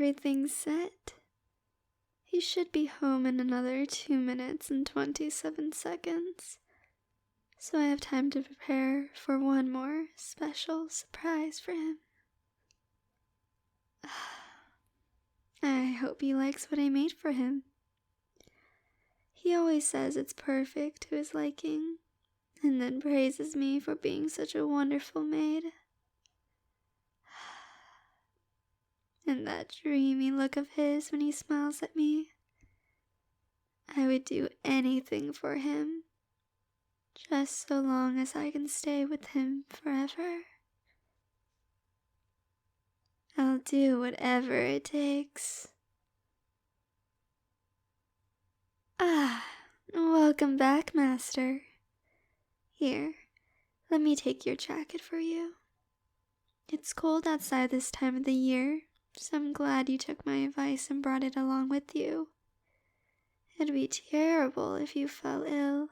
everything's set. He should be home in another 2 minutes and 27 seconds, so I have time to prepare for one more special surprise for him. I hope he likes what I made for him. He always says it's perfect to his liking, and then praises me for being such a wonderful maid. And that dreamy look of his when he smiles at me. I would do anything for him, just so long as I can stay with him forever. I'll do whatever it takes. Welcome back, Master. Here, let me take your jacket for you. It's cold outside this time of the year, so I'm glad you took my advice and brought it along with you. It'd be terrible if you fell ill.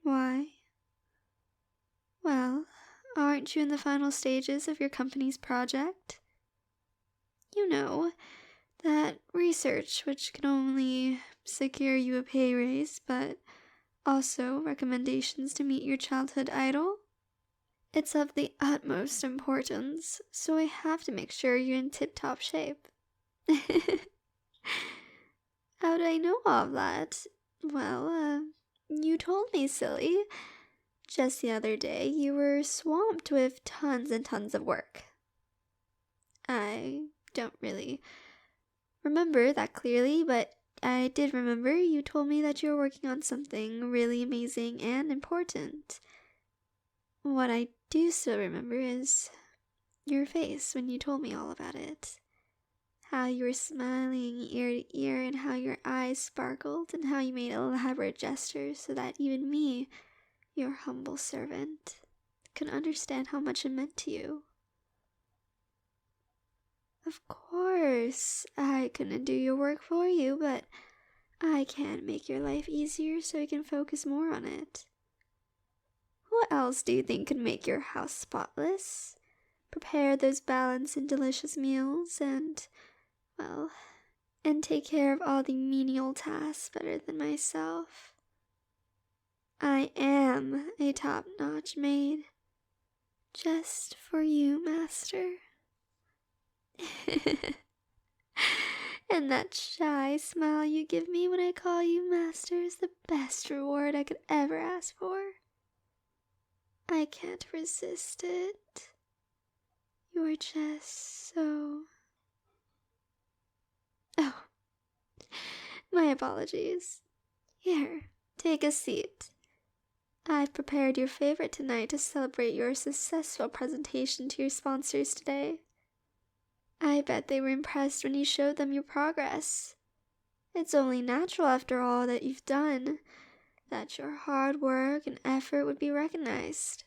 Why? Well, aren't you in the final stages of your company's project? You know, that research which can only secure you a pay raise, but also recommendations to meet your childhood idol? It's of the utmost importance, so I have to make sure you're in tip-top shape. How did I know all of that? Well, you told me, silly. Just the other day, you were swamped with tons and tons of work. I don't really remember that clearly, but I did remember you told me that you were working on something really amazing and important. What I do still remember is your face when you told me all about it. How you were smiling ear to ear, and how your eyes sparkled, and how you made elaborate gestures so that even me, your humble servant, could understand how much it meant to you. Of course, I couldn't do your work for you, but I can make your life easier so you can focus more on it. Who else do you think could make your house spotless, prepare those balanced and delicious meals, and take care of all the menial tasks better than myself? I am a top-notch maid, just for you, Master. And that shy smile you give me when I call you Master is the best reward I could ever ask for. I can't resist it. You're just so... Oh, my apologies. Here, take a seat. I've prepared your favorite tonight to celebrate your successful presentation to your sponsors today. I bet they were impressed when you showed them your progress. It's only natural, after all that you've done, that your hard work and effort would be recognized.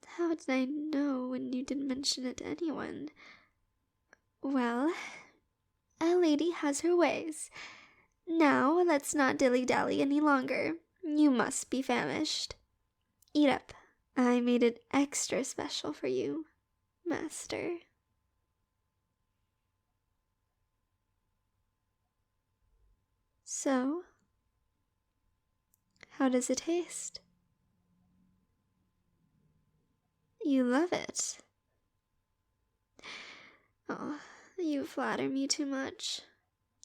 How did I know when you didn't mention it to anyone? Well, a lady has her ways. Now, let's not dilly-dally any longer. You must be famished. Eat up. I made it extra special for you, Master. So, how does it taste? You love it. Oh, you flatter me too much.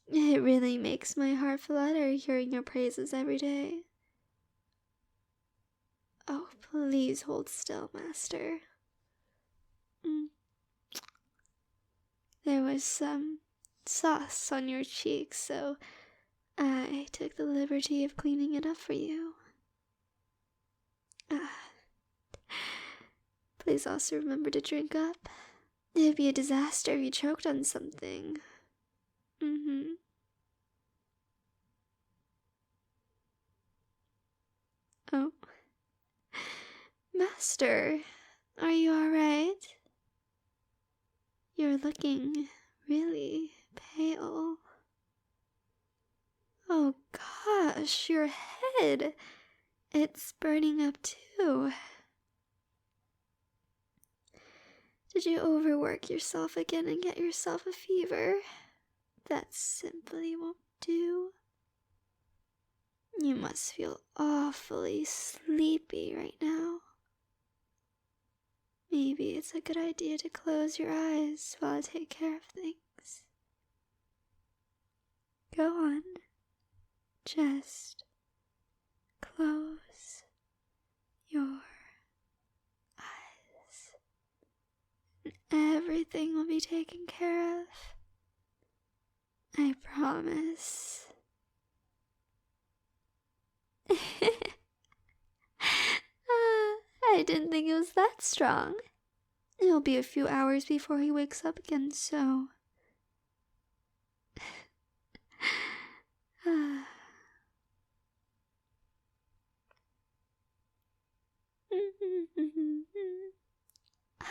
It really makes my heart flutter hearing your praises every day. Oh, please hold still, Master. There was some sauce on your cheeks, so I took the liberty of cleaning it up for you. Please also remember to drink up. It'd be a disaster if you choked on something. Oh. Master, are you alright? You're looking really pale. Oh gosh, your head. It's burning up too. Did you overwork yourself again and get yourself a fever? That simply won't do. You must feel awfully sleepy right now. Maybe it's a good idea to close your eyes while I take care of things. Go on. Just close your eyes. And everything will be taken care of. I promise. I didn't think it was that strong. It'll be a few hours before he wakes up again, so...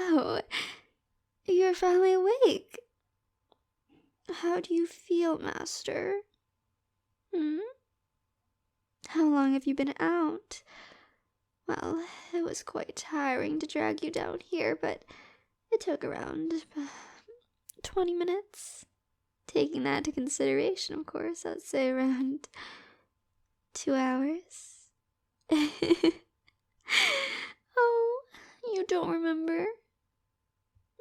Oh, you're finally awake. How do you feel, Master? How long have you been out? Well, it was quite tiring to drag you down here, but it took around 20 minutes. Taking that into consideration, of course, I'd say around 2 hours. Oh, you don't remember?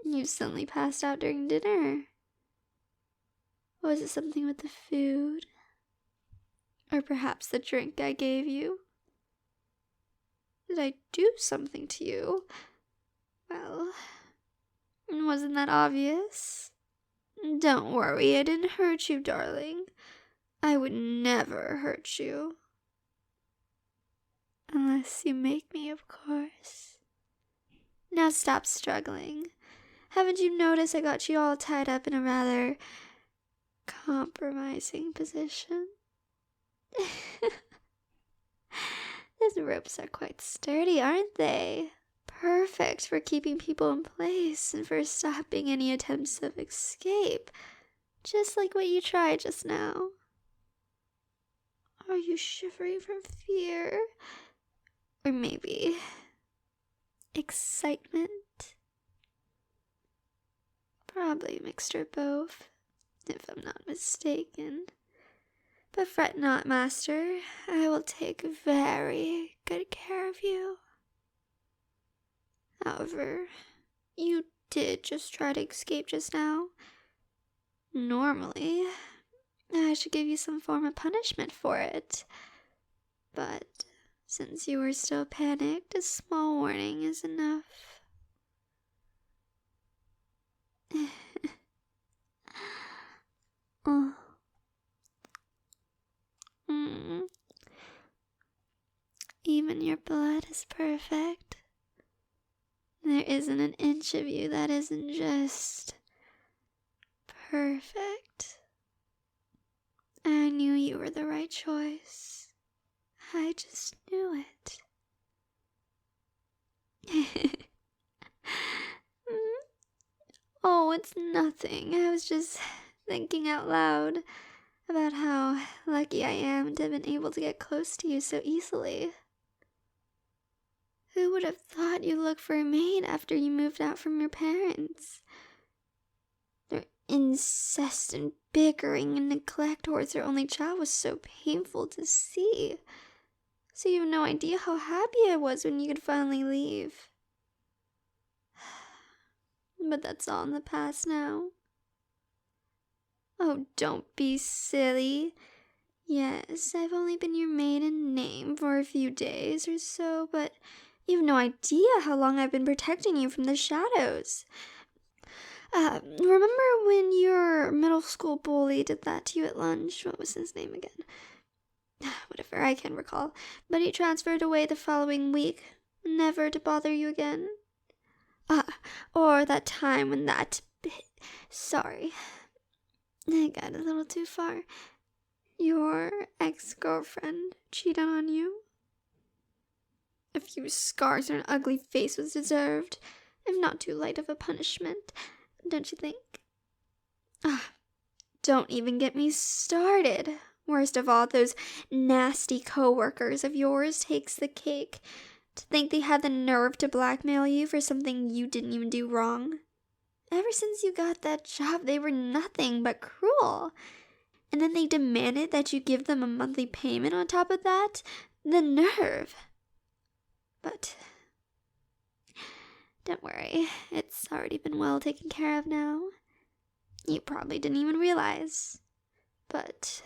You suddenly passed out during dinner. Was it something with the food? Or perhaps the drink I gave you? Did I do something to you? Well, wasn't that obvious? Don't worry, I didn't hurt you, darling. I would never hurt you. Unless you make me, of course. Now stop struggling. Haven't you noticed I got you all tied up in a rather compromising position? These ropes are quite sturdy, aren't they? Perfect for keeping people in place and for stopping any attempts of escape. Just like what you tried just now. Are you shivering from fear? Or maybe excitement? Probably a mixture of both, if I'm not mistaken. But fret not, Master. I will take very good care of you. However, you did just try to escape just now. Normally, I should give you some form of punishment for it. But since you were still panicked, a small warning is enough. Oh. Even your blood is perfect. There isn't an inch of you that isn't just perfect. I knew you were the right choice. I just knew it. Oh, it's nothing. I was just thinking out loud about how lucky I am to have been able to get close to you so easily. Who would have thought you'd look for a maid after you moved out from your parents? Their incessant bickering and neglect towards their only child was so painful to see. So you have no idea how happy I was when you could finally leave. But that's all in the past now. Oh, don't be silly. Yes, I've only been your maid in name for a few days or so, but you have no idea how long I've been protecting you from the shadows. Remember when your middle school bully did that to you at lunch? What was his name again? Whatever, I can't recall. But he transferred away the following week, never to bother you again. Or that time when sorry, I got a little too far. Your ex-girlfriend cheated on you. A few scars and an ugly face was deserved, if not too light of a punishment, don't you think? Don't even get me started. Worst of all, those nasty co-workers of yours takes the cake. To think they had the nerve to blackmail you for something you didn't even do wrong. Ever since you got that job, they were nothing but cruel. And then they demanded that you give them a monthly payment on top of that? The nerve. But don't worry, it's already been well taken care of now. You probably didn't even realize. But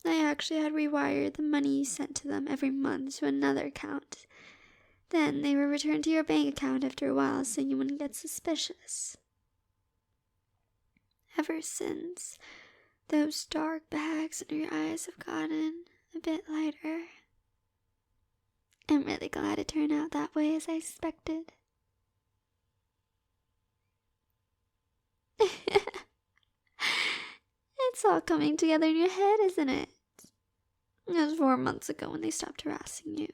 I actually had rewired the money you sent to them every month to another account. Then they were returned to your bank account after a while so you wouldn't get suspicious. Ever since, those dark bags under your eyes have gotten a bit lighter. I'm really glad it turned out that way as I expected. It's all coming together in your head, isn't it? It was 4 months ago when they stopped harassing you.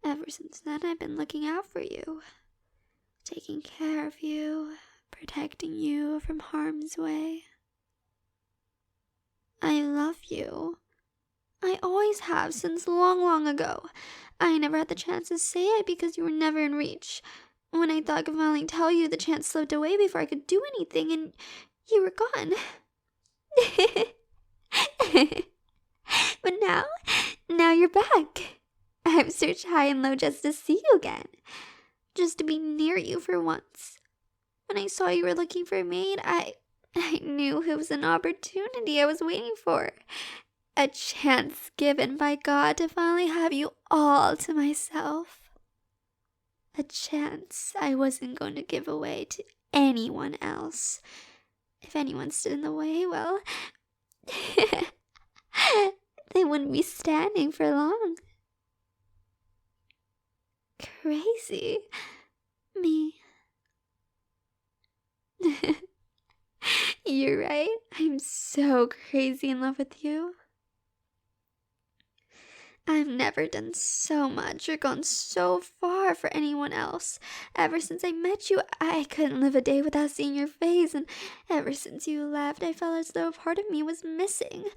Ever since then, I've been looking out for you, taking care of you, protecting you from harm's way. I love you. I always have since long, long ago. I never had the chance to say it because you were never in reach. When I thought I could finally tell you, the chance slipped away before I could do anything, and you were gone. But now you're back. I've searched high and low just to see you again. Just to be near you for once. When I saw you were looking for a maid, I knew it was an opportunity I was waiting for. A chance given by God to finally have you all to myself. A chance I wasn't going to give away to anyone else. If anyone stood in the way, well, they wouldn't be standing for long. Crazy. Me. You're right. I'm so crazy in love with you. I've never done so much or gone so far for anyone else. Ever since I met you, I couldn't live a day without seeing your face, and ever since you left, I felt as though a part of me was missing.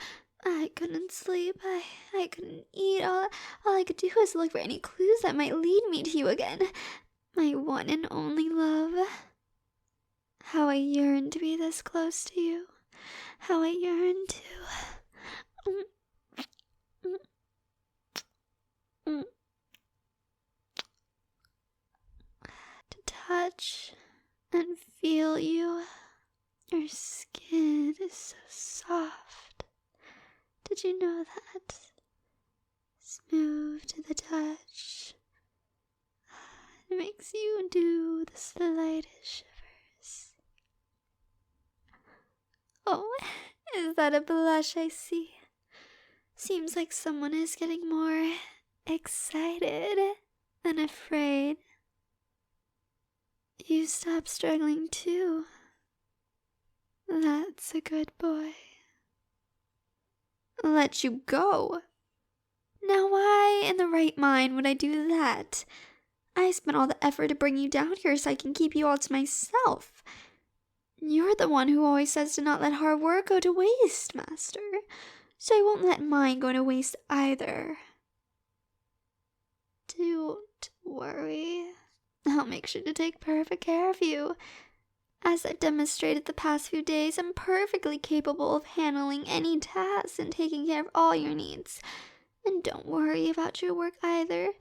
I couldn't sleep, I couldn't eat, all I could do was look for any clues that might lead me to you again. My one and only love. How I yearn to be this close to you. How I yearn to touch and feel you. Your skin is so soft. Did you know that? Smooth to the touch. It makes you do the slightest shivers. Oh, is that a blush I see? Seems like someone is getting more excited than afraid. You stopped struggling too. That's a good boy. Let you go? Now why in the right mind would I do that? I spent all the effort to bring you down here so I can keep you all to myself. You're the one who always says to not let hard work go to waste, Master. So I won't let mine go to waste either. Don't worry. I'll make sure to take perfect care of you. As I've demonstrated the past few days, I'm perfectly capable of handling any tasks and taking care of all your needs. And don't worry about your work either.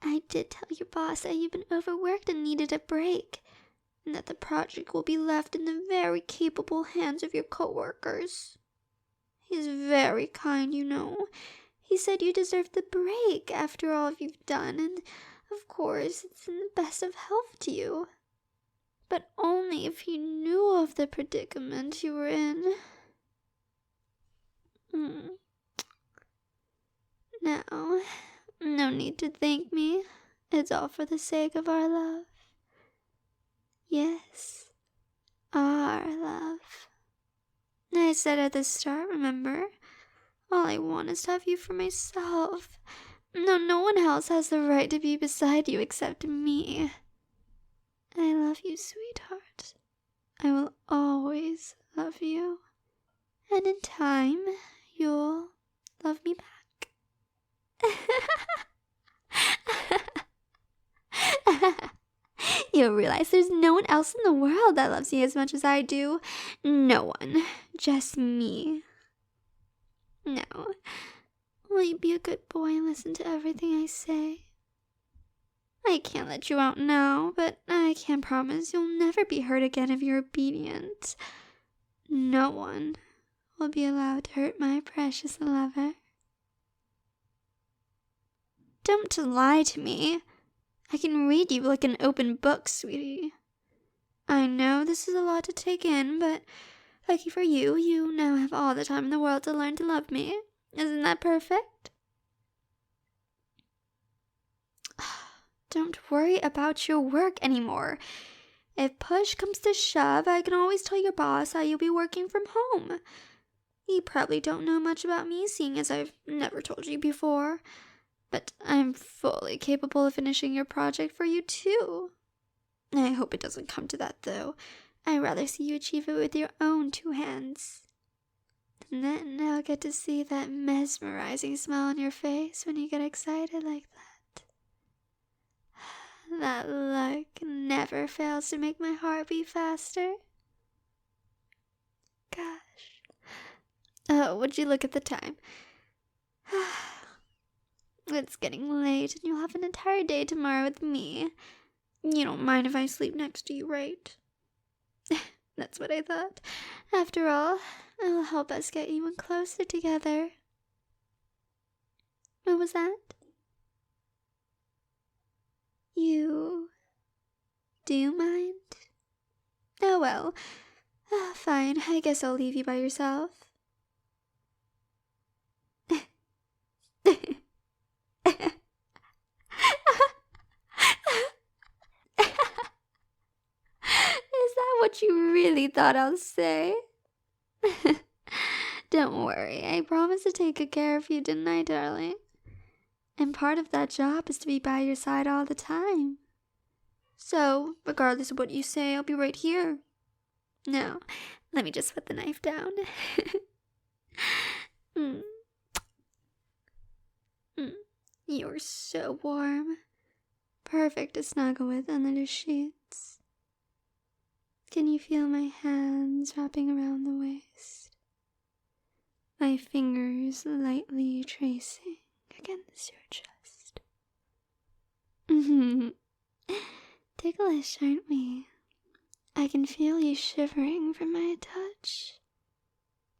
I did tell your boss that you've been overworked and needed a break, and that the project will be left in the very capable hands of your co-workers. He's very kind, you know. He said you deserve the break after all you've done, and of course it's in the best of health to you. But only if you knew of the predicament you were in. Now, no need to thank me. It's all for the sake of our love. Yes, our love. I said at the start, remember? All I want is to have you for myself. No one else has the right to be beside you except me. I love you, sweetheart. I will always love you. And in time, you'll love me back. You'll realize there's no one else in the world that loves you as much as I do. No one. Just me. Now, will you be a good boy and listen to everything I say? I can't let you out now, but I can promise you'll never be hurt again if you're obedient. No one will be allowed to hurt my precious lover. Don't lie to me. I can read you like an open book, sweetie. I know this is a lot to take in, but lucky for you, you now have all the time in the world to learn to love me. Isn't that perfect? Don't worry about your work anymore. If push comes to shove, I can always tell your boss how you'll be working from home. You probably don't know much about me, seeing as I've never told you before. But I'm fully capable of finishing your project for you, too. I hope it doesn't come to that, though. I'd rather see you achieve it with your own 2 hands. And then I'll get to see that mesmerizing smile on your face when you get excited like that. That look never fails to make my heart beat faster. Gosh. Oh, would you look at the time? It's getting late and you'll have an entire day tomorrow with me. You don't mind if I sleep next to you, right? That's what I thought. After all, it'll help us get even closer together. What was that? You do mind? Oh well. Fine, I guess I'll leave you by yourself. Is that what you really thought I'll say? Don't worry, I promised to take good care of you, didn't I, darling? And part of that job is to be by your side all the time. So, regardless of what you say, I'll be right here. Now, let me just put the knife down. You're so warm. Perfect to snuggle with under the sheets. Can you feel my hands wrapping around the waist? My fingers lightly tracing against your chest. Ticklish, aren't we? I can feel you shivering from my touch.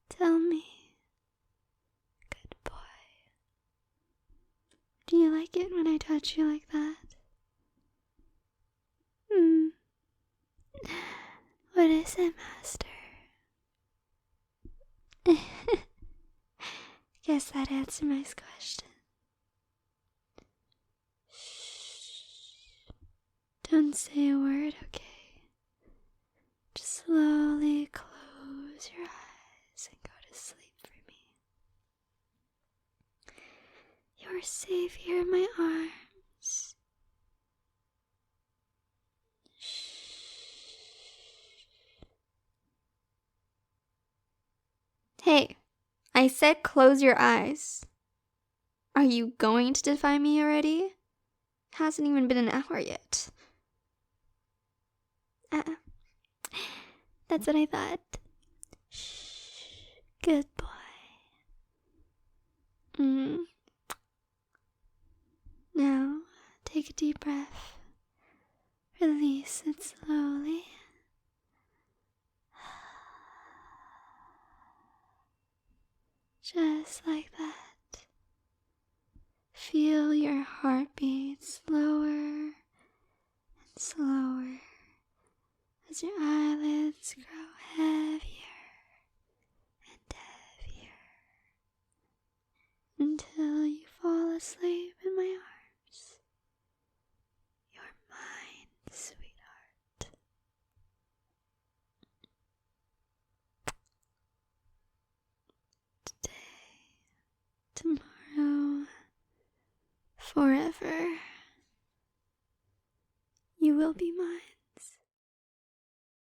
Tell me, good boy, do you like it when I touch you like that? What is it, master? Guess that answered my question. Shh. Don't say a word, okay? Just slowly close your eyes and go to sleep for me. You're safe here in my arms. Shh. Hey, I said close your eyes. Are you going to defy me already? Hasn't even been an hour yet. That's what I thought. Shh, good boy. Now, take a deep breath. Release it slowly. Just like that. Feel your heartbeat slower and slower as your eyelids grow heavier and heavier until you fall asleep in my arms. You're mine, sweetheart. Today, tomorrow, forever, you will be mine.